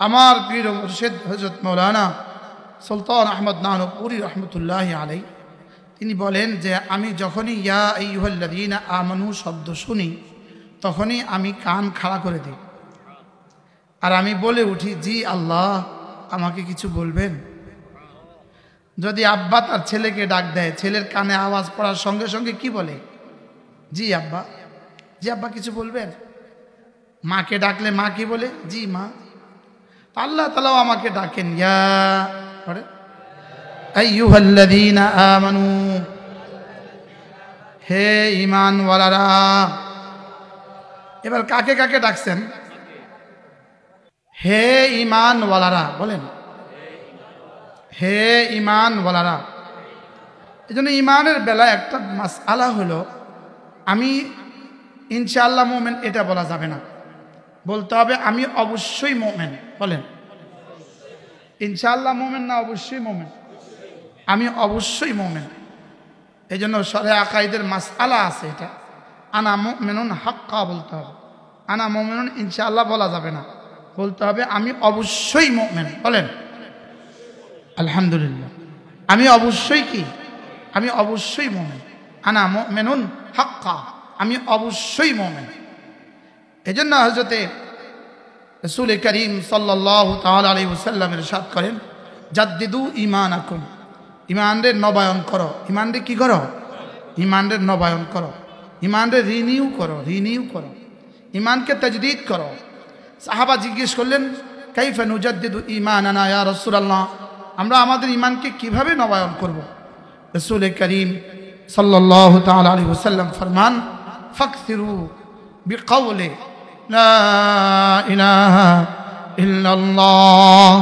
আমার পীর ও মুর্শিদ হযরত মাওলানা সুলতান আহমদ নানুপুরি রহমতুল্লাহি আলাইহি তিনি বলেন যে আমি যখনই ইয়া আইয়ুহাল্লাযীনা আমানু শব্দ শুনি তখনই আমি কান খাড়া করে দিই আর আমি বলে উঠি, জি আল্লাহ, আমাকে কিছু বলবেন? যদি আব্বা তার ছেলেকে ডাক দেয়, ছেলের কানে আওয়াজ পড়ার সঙ্গে সঙ্গে কি বলে? জি আব্বা। জি আব্বা, কিছু বলবেন? মাকে ডাকলে মা কি বলে? জি মা। আল্লাহ তাআলাও আমাকে ডাকেন, ইয়া আইয়ুহাল্লাযীনা আমানু, হে ঈমানওয়ালারা। এবার কাকে কাকে ডাকছেন? হে ঈমানওয়ালারা, বলেন হে ঈমানওয়ালারা। এজন্য ঈমানের বেলায় একটা মাসআলা হলো, আমি ইনশাআল্লাহ মুমিন এটা বলা যাবে না, বলতে হবে আমি অবশ্যই মুমিন। বলেন ইনশাআল্লাহ মুমিন না অবশ্যই মুমিন? আমি অবশ্যই মুমিন। এই জন্য শরঈ আকাইদের মাসআলা আছে, এটা আনা মুমিনুন হাক্কা বলতে হবে। আনা মুমিনুন ইনশাআল্লাহ বলা যাবে না, বলতে হবে আমি অবশ্যই মুমিন। বলেন আলহামদুলিল্লাহ, আমি অবশ্যই কি? আমি অবশ্যই মুমিন। আনা মুমিনুন হাক্কা, আমি অবশ্যই মুমিন। এজন্য হযরতে রাসূল করিম সাল্লাল্লাহু তাআলা আলাইহি ওয়াসাল্লাম ইরশাদ করেন, জাদ্দিদু ঈমানাকুম, ঈমানরে নবায়ন করো। ঈমানরে কি করো? ঈমানরে নবায়ন করো, ঈমানরে রিনিউ করো, রিনিউ করো, ঈমানকে তাজদীদ করো। সাহাবা জিজ্ঞেস করলেন, কাইফা নুজাদ্দিদু ঈমানানা ইয়া রাসূলুল্লাহ, আমরা আমাদের ঈমানকে কিভাবে নবায়ন করব? রাসূল করিম সাল্লাল্লাহু তাআলা আলাইহি ওয়াসাল্লাম ফরমান, ফাকসিরু বিকাউলি লা ইলাহা ইল্লাল্লাহ,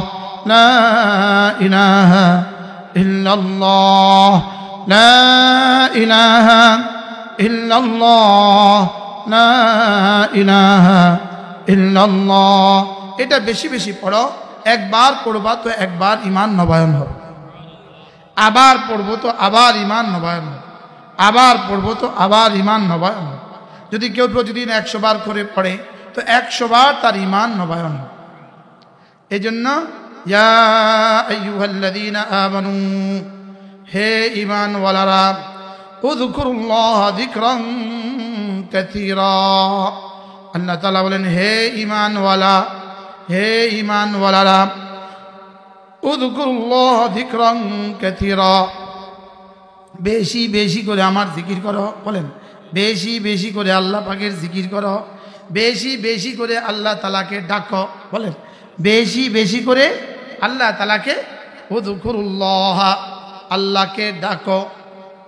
লা ইলাহা ইল্লাল্লাহ, লা ইলাহা ইল্লাল্লাহ, লা ইলাহা ইল্লাল্লাহ। এটা বেশি বেশি পড়ো। একবার পড়বা তো একবার ঈমান নবায়ন হবে, আবার পড়বো তো আবার ঈমান নবায়ন হবে, আবার পড়বো তো আবার ঈমান নবায়ন হবে। যদি কেউ প্রতিদিন 100 বার করে পড়ে তো 100 বার তার ঈমান নবায়ন হবে। এই জন্য ইয়া আইয়ুহাল্লাযীনা আমানু, হে ঈমানওয়ালারা, উযকুরুল্লাহ যিকরান কাসীরা। আল্লাহ তাআলা বলেন, হে ঈমানওয়ালা, হে ঈমানওয়ালারা, উযকুরুল্লাহ যিকরান কাসীরা, বেশি বেশি করে আমার জিকির করো। বলেন বেশি বেশি করে আল্লাহ পাকের জিকির করো, বেশি বেশি করে আল্লাহ তাআলাকে ডাকো। বলেন বেশি বেশি করে আল্লাহ তাআলাকে, উযকুরুল্লাহ, আল্লাহকে ডাকো,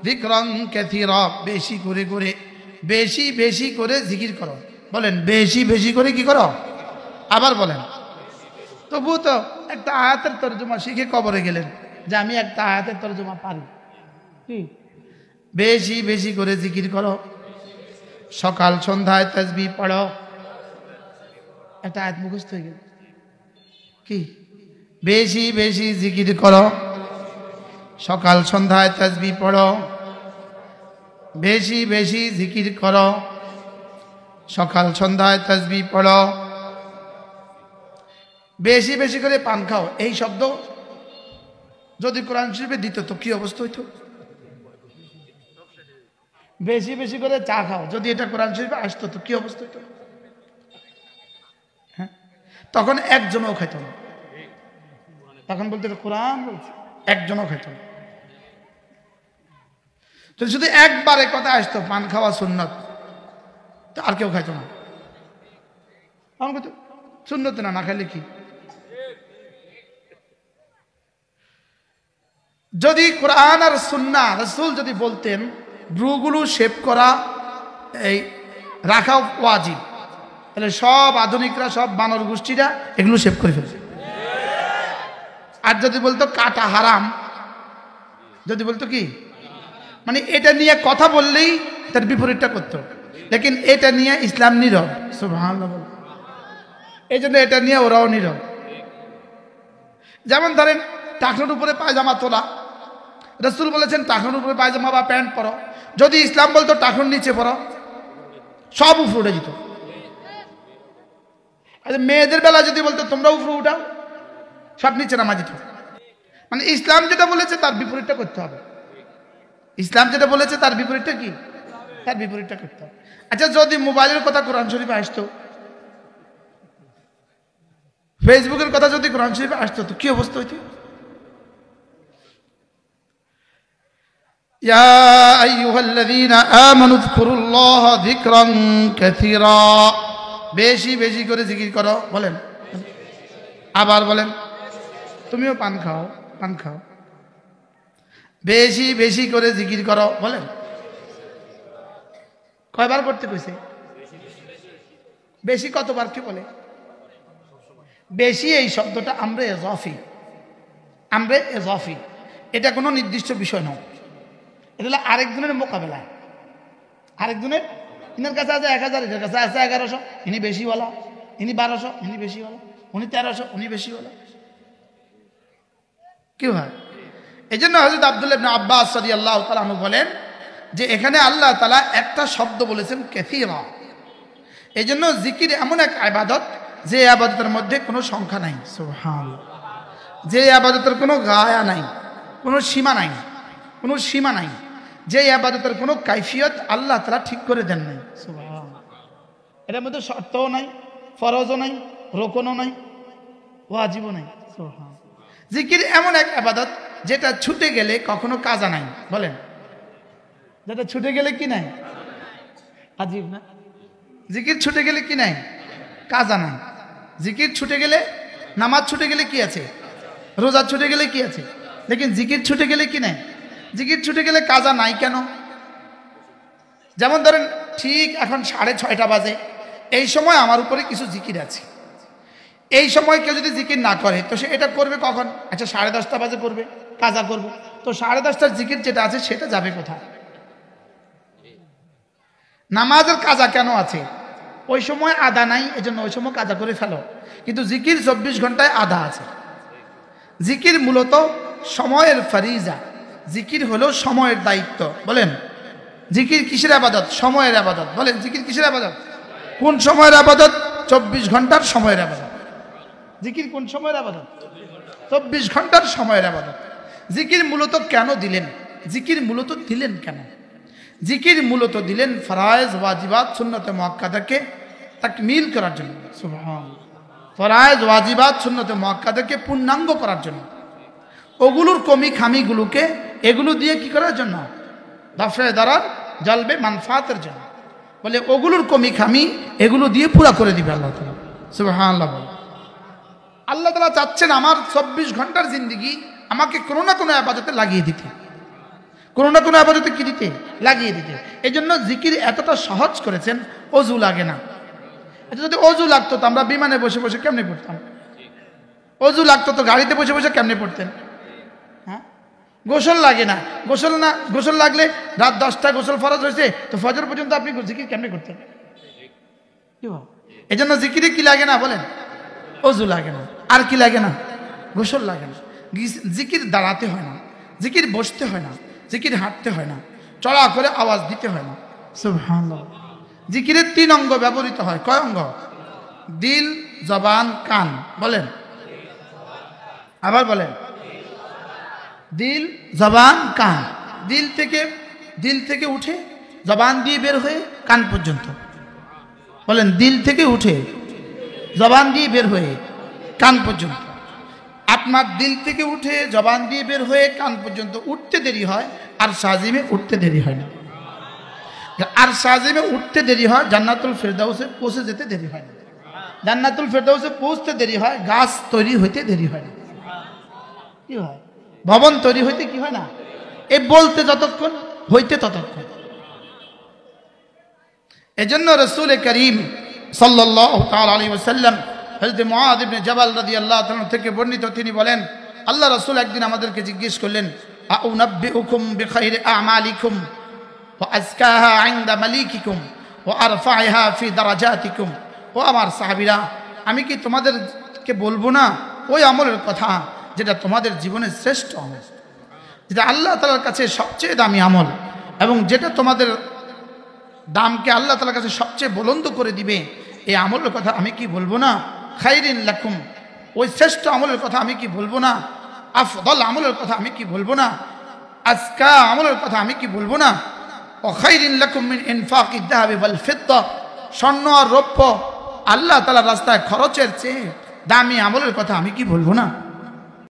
যিকরান কাসীরা, বেশি করে করে, বেশি বেশি করে জিকির করো। বলেন বেশি বেশি করে কি করো? আবার বলেন। তবু তো একটা আয়াতের তরজমা শিখে কবরে গেলেন যে আমি একটা আয়াতের তরজমা পারি। কি? বেশি বেশি করে জিকির করো, সকাল সন্ধ্যায় তাসবিহ পড়ো। একটা আয়াত মুখস্থ হয়ে গেল। কি? বেশি বেশি জিকির করো, সকাল সন্ধ্যায় তাসবিহ পড়ো, বেশি বেশি জিকির করো, সকাল সন্ধ্যায় তাসবিহ পড়ো, বেশি বেশি করে পান খাও। এই শব্দ যদি কোরআন শরীফে দিত তো কি অবস্থা হইতো? বেশি বেশি করে চা খাও, যদি এটা কোরআন শরীফে আসতো তো কি অবস্থা হইতো? হ্যাঁ, তখন একজনও খাইত না। তখন বলতে কোরআন বলছে, একজনও খাইত না। যদি শুধু একবারে কথা আসতো পান খাওয়া সুন্নত, তো আর কেউ খাইতো না। সুন্নত না, না খাইলে কি? যদি কোরআন আর সুন্নাহ রাসূল যদি বলতেন ব্রুগুলো শেভ করা, এই রাখা ওয়াজিব, তাহলে সব আধুনিকরা, সব বানর গোষ্ঠীরা এগুলো শেভ করে ফেলছে। আর যদি বলতো কাটা হারাম, যদি বলতো কি, মানে এটা নিয়ে কথা বললেই তার বিপরীতটা করতো, লেকিন এটা নিয়ে ইসলাম নীরব। সুবহানাল্লাহ। এই জন্য এটা নিয়ে ওরাও নীরব। যেমন ধরেন টাকনোর উপরে পায়জামা তোলা, রাসূল বলেছেন টাকনোর উপরে পায়জামা বা প্যান্ট পরো। যদি ইসলাম বলতো টাকনোর নিচে পরো, সব উপরে উঠে যেত। মেয়েদের বেলা যদি বলতো তোমরা উপরে উঠাও, সব নিচে নামাজি থাকো। মানে ইসলাম যেটা বলেছে তার বিপরীতটা করতে হবে। ইসলাম যেটা বলেছে তার বিপরীতটা কি? তার বিপরীতটা করতে হবে। আচ্ছা, যদি মোবাইলের কথা কোরআন শরীফে আসতো, ফেসবুকের কথা যদি কোরআন শরীফে আসতো, তো কি অবস্থা হইতো? ইয়া আইয়ুহাল্লাযীনা আমানু যকুরুল্লাহা যিকরান কাসীরা, বেশি বেশি করে জিকির করো। বলেন, আবার বলেন, তুমিও পান খাও, পান খাও। বেশি বেশি করে জিকির করো। বলেন, কয়বার করতে কইছে? বেশি কতবার কি বলে? বেশি এই শব্দটা আমরে এজাফি, এটা কোনো নির্দিষ্ট বিষয় নয়। এটা হলো আরেকজনের মোকাবেলায়, আরেকজনের। ইনার কাছে আছে 1000, এটার কাছে আছে 1100, ইনি বেশি বলা, ইনি 1200, ইনি বেশি বলা, উনি 1300, উনি বেশি বলা। কি হয়? এই জন্য হযরত আব্দুল্লাহ ইবনে আব্বাস রাদিয়াল্লাহু তাআলা আনহু বলেন যে এখানে আল্লাহ তাআলা একটা শব্দ বলেছেন কাসীরা। এই জন্য জিকির এমন এক ইবাদত যে ইবাদতের মধ্যে কোনো সংখ্যা নাই। সুবহানাল্লাহ। যে ইবাদতের কোনো গায়া নাই, কোনো সীমা নাই, কোনো সীমা নাই। যে ইবাদতের কোনো কাইফিয়ত আল্লাহ তাআলা ঠিক করে দেন নাই। সুবহানাল্লাহ। এর মধ্যে শর্তও নাই, ফরজও নাই, রুকনও নাই, ওয়াজিবও নাই। সুবহানাল্লাহ। জিকির এমন এক ইবাদত যেটা ছুটে গেলে কখনো কাজা নাই। বলেন, যেটা ছুটে গেলে কি নাই? আজীব না? জিকির ছুটে গেলে কি নাই? কাজা নাই। জিকির ছুটে গেলে, নামাজ ছুটে গেলে কি আছে? রোজা ছুটে গেলে কি আছে? लेकिन জিকির ছুটে গেলে কি নাই? জিকির ছুটে গেলে কাজা নাই কেন? যেমন ধরেন ঠিক এখন 6:30 বাজে, এই সময় আমার উপরে কিছু জিকির আছে। এই সময় কেউ যদি জিকির না করে তো সে এটা করবে কখন? আচ্ছা 10:30 বাজে করবে, কাজা করবে। তো 10:30টার জিকির যেটা আছে সেটা যাবে কোথায়? নামাজের কাজা কেন আছে? ওই সময় আদা নাই, এজন্য ওই সময় কাজা করে ফেলো। কিন্তু জিকির 24 ঘন্টায় আদা আছে। জিকির মূলত সময়ের ফরিজা, জিকির হলো সময়ের দায়িত্ব। বলেন, জিকির কিসের ইবাদত? সময়ের ইবাদত। বলেন, জিকির কিসের ইবাদত? কোন সময়ের ইবাদত? 24 ঘন্টার সময়ের ইবাদত। জিকির কোন সময়ের ইবাদত? 24 ঘন্টার সময়ের ইবাদত। জিকির মূলত কেন দিলেন? জিকির মূলত দিলেন কেন? জিকির মূলত দিলেন ফরায়েজ, ওয়াজিবাত, সুন্নতে মুআক্কাদাকে তাকমিল করার জন্য। সুবহানাল্লাহ। ফরায়েজ, ওয়াজিবাত, সুন্নতে মুআক্কাদাকে পূর্ণাঙ্গ করার জন্য। ওগুলোর কমি খামিগুলোকে এগুলো দিয়ে কি করার জন্য? দাফে দারার, জালবে মানফাতের জন্য। বলে ওগুলোর কমি খামি এগুলো দিয়ে পুরা করে দিবে আল্লাহ তাআলা। সুবহানাল্লাহ। আল্লাহ তাআলা চাচ্ছেন আমার 24 ঘন্টার জিন্দেগি আমাকে কোনো না কোনো ইবাদতে লাগিয়ে দিতে, কোনো না কোনো ইবাদতে কি দিতে? লাগিয়ে দিতে। এই জন্য জিকির এতটা সহজ করেছেন, অজু লাগে না। এটা যদি অজু লাগতো তো আমরা বিমানে বসে বসে কেমনে পড়তাম? অজু লাগতো তো গাড়িতে বসে বসে কেমনে পড়তেন? হ্যাঁ, গোসল লাগে না। গোসল লাগলে রাত 10টা গোসল ফরজ হয়েছে, তো ফজর পর্যন্ত আপনি জিকির কেমনে করতেন? এই জন্য জিকিরে কি লাগে না? বলেন, অজু লাগে না। আর কি লাগে না? গোসল লাগে না। জিকির দাঁড়াতে হয় না, জিকির বসতে হয় না, জিকির হাঁটতে হয় না, চড়া করে আওয়াজ দিতে হয় না। সুবহানাল্লাহ। জিকিরের 3 অঙ্গ ব্যবহৃত হয়। কয় অঙ্গ? দিল, জবান, কান। বলেন, আবার বলেন, দিল, জবান, কান। দিল থেকে উঠে জবান দিয়ে বের হয়ে কান পর্যন্ত। বলেন, দিল থেকে উঠে জবান দিয়ে বের হয়ে কান পর্যন্ত। আপনার দিল থেকে উঠে জবান দিয়ে বের হয়ে কান পর্যন্ত উঠতে দেরি হয়, আর সাজিমে উঠতে দেরি হয় না। আর সাজিমে উঠতে দেরি হয়, জান্নাতুল ফেরদাউসে পৌঁছে যেতে দেরি হয় না। জান্নাতুল ফেরদাউসে পৌঁছতে দেরি হয়, গাছ তৈরি হইতে দেরি হয় না। কি হয়? ভবন তৈরি হইতে কি হয় না? এই বলতে যতক্ষণ, হইতে ততক্ষণ। এজন্য রাসূল করিম সাল্লাল্লাহু তাআলা আলাইহি ওয়াসাল্লাম হযরত মুআয ইবনে জাবাল রাদিয়াল্লাহু তাআলা থেকে বর্ণিত, তিনি বলেন আল্লাহ রাসূল একদিন আমাদেরকে জিজ্ঞেস করলেন, আউনাব্বিউকুম বিখাইরি আমালিকুম ওয়া আজকাহা ইনদা মালিকিকুম ওয়া আরফাইহা ফি দারাজাতিকুম। ও আমার সাহাবীরা, আমি কি তোমাদেরকে বলবো না ওই আমলের কথা যেটা তোমাদের জীবনের শ্রেষ্ঠ আমল, যেটা আল্লাহ তাআলার কাছে সবচেয়ে দামি আমল, এবং যেটা তোমাদের দামকে আল্লাহ তাআলার কাছে সবচেয়ে বুলন্দ করে দিবে। এই আমলের কথা আমি কি বলবো না? খাইরিন লাকুম, ওই শ্রেষ্ঠ আমলের কথা আমি কি বলবো না? আফদল আমলের কথা আমি কি বলবো না? আজকা আমলের কথা আমি কি বলবো না? ও খাইরিন লাকুম মিন ইনফাকিদ যাহাবি ওয়াল ফিদ্দা, স্বর্ণ আর রৌপ্য আল্লাহ তাআলার রাস্তায় খরচের চেয়ে দামি আমলের কথা আমি কি বলবো না?